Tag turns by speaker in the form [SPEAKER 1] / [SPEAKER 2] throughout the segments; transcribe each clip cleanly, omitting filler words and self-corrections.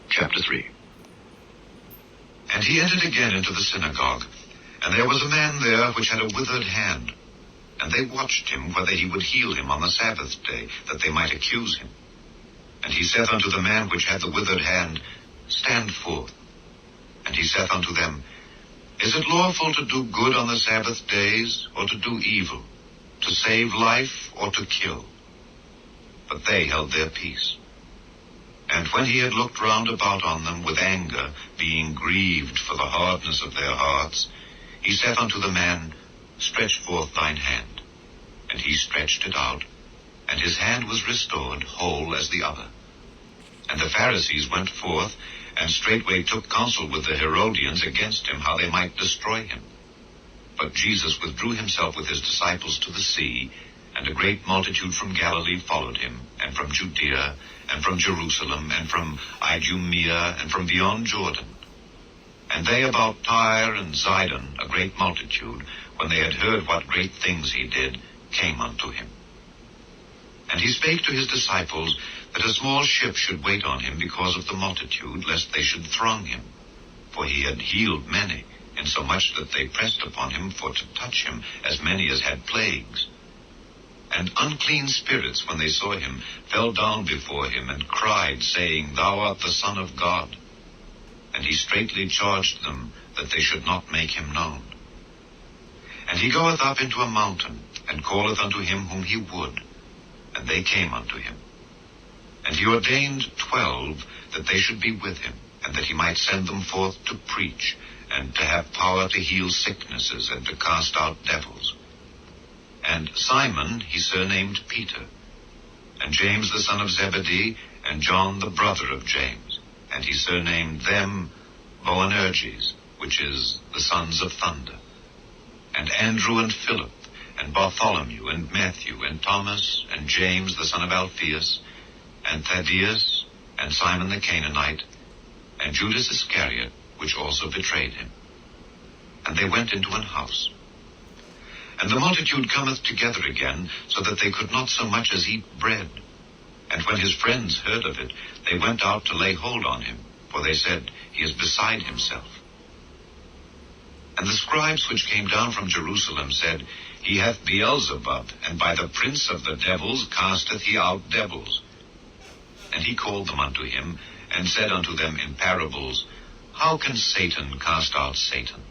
[SPEAKER 1] Chapter 3. And he entered again into the synagogue, and there was a man there which had a withered hand. And they watched him whether he would heal him on the Sabbath day, that they might accuse him. And he saith unto the man which had the withered hand, Stand forth. And he saith unto them, Is it lawful to do good on the Sabbath days, or to do evil, to save life, or to kill? But they held their peace. And when he had looked round about on them with anger, being grieved for the hardness of their hearts, he saith unto the man, Stretch forth thine hand. And he stretched it out, and his hand was restored, whole as the other. And the Pharisees went forth, and straightway took counsel with the Herodians against him, how they might destroy him. But Jesus withdrew himself with his disciples to the sea, and a great multitude from Galilee followed him, and from Judea, and from Jerusalem, and from Idumea, and from beyond Jordan. And they about Tyre and Zidon, a great multitude, when they had heard what great things he did, came unto him. And he spake to his disciples that a small ship should wait on him because of the multitude, lest they should throng him. For he had healed many, insomuch that they pressed upon him for to touch him, as many as had plagues. And unclean spirits, when they saw him, fell down before him, and cried, saying, Thou art the Son of God. And he straitly charged them that they should not make him known. And he goeth up into a mountain, and calleth unto him whom he would. And they came unto him. And he ordained 12 that they should be with him, and that he might send them forth to preach, and to have power to heal sicknesses, and to cast out devils. And Simon he surnamed Peter, and James the son of Zebedee, and John the brother of James, and he surnamed them Boanerges, which is the sons of thunder, and Andrew and Philip, and Bartholomew, and Matthew, and Thomas, and James the son of Alphaeus, and Thaddeus, and Simon the Canaanite, and Judas Iscariot, which also betrayed him. And they went into an house. And the multitude cometh together again, so that they could not so much as eat bread. And when his friends heard of it, they went out to lay hold on him, for they said, He is beside himself. And the scribes which came down from Jerusalem said, He hath Beelzebub, and by the prince of the devils casteth he out devils. And he called them unto him, and said unto them in parables, How can Satan cast out Satan?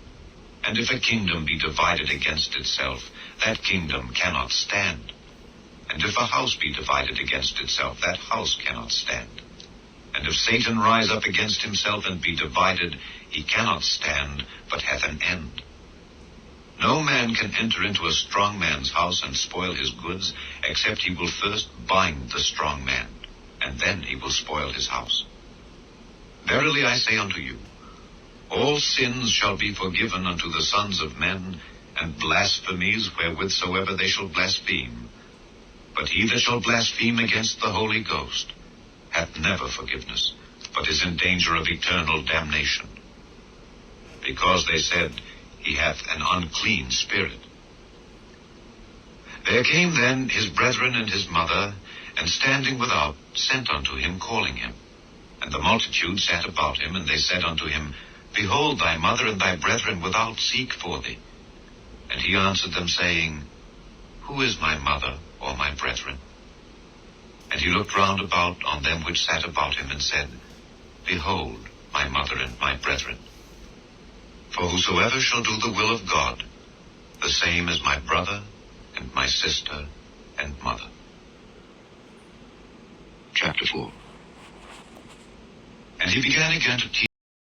[SPEAKER 1] And if a kingdom be divided against itself, that kingdom cannot stand. And if a house be divided against itself, that house cannot stand. And if Satan rise up against himself and be divided, he cannot stand, but hath an end. No man can enter into a strong man's house and spoil his goods, except he will first bind the strong man, and then he will spoil his house. Verily I say unto you, all sins shall be forgiven unto the sons of men, and blasphemies wherewithsoever they shall blaspheme. But he that shall blaspheme against the Holy Ghost hath never forgiveness, but is in danger of eternal damnation. Because they said, He hath an unclean spirit. There came then his brethren and his mother, and standing without, sent unto him, calling him. And the multitude sat about him, and they said unto him, Behold, thy mother and thy brethren without seek for thee. And he answered them, saying, Who is my mother or my brethren? And he looked round about on them which sat about him, and said, Behold, my mother and my brethren. For whosoever shall do the will of God, the same is my brother, and my sister, and mother. Chapter 4. And he began again to teach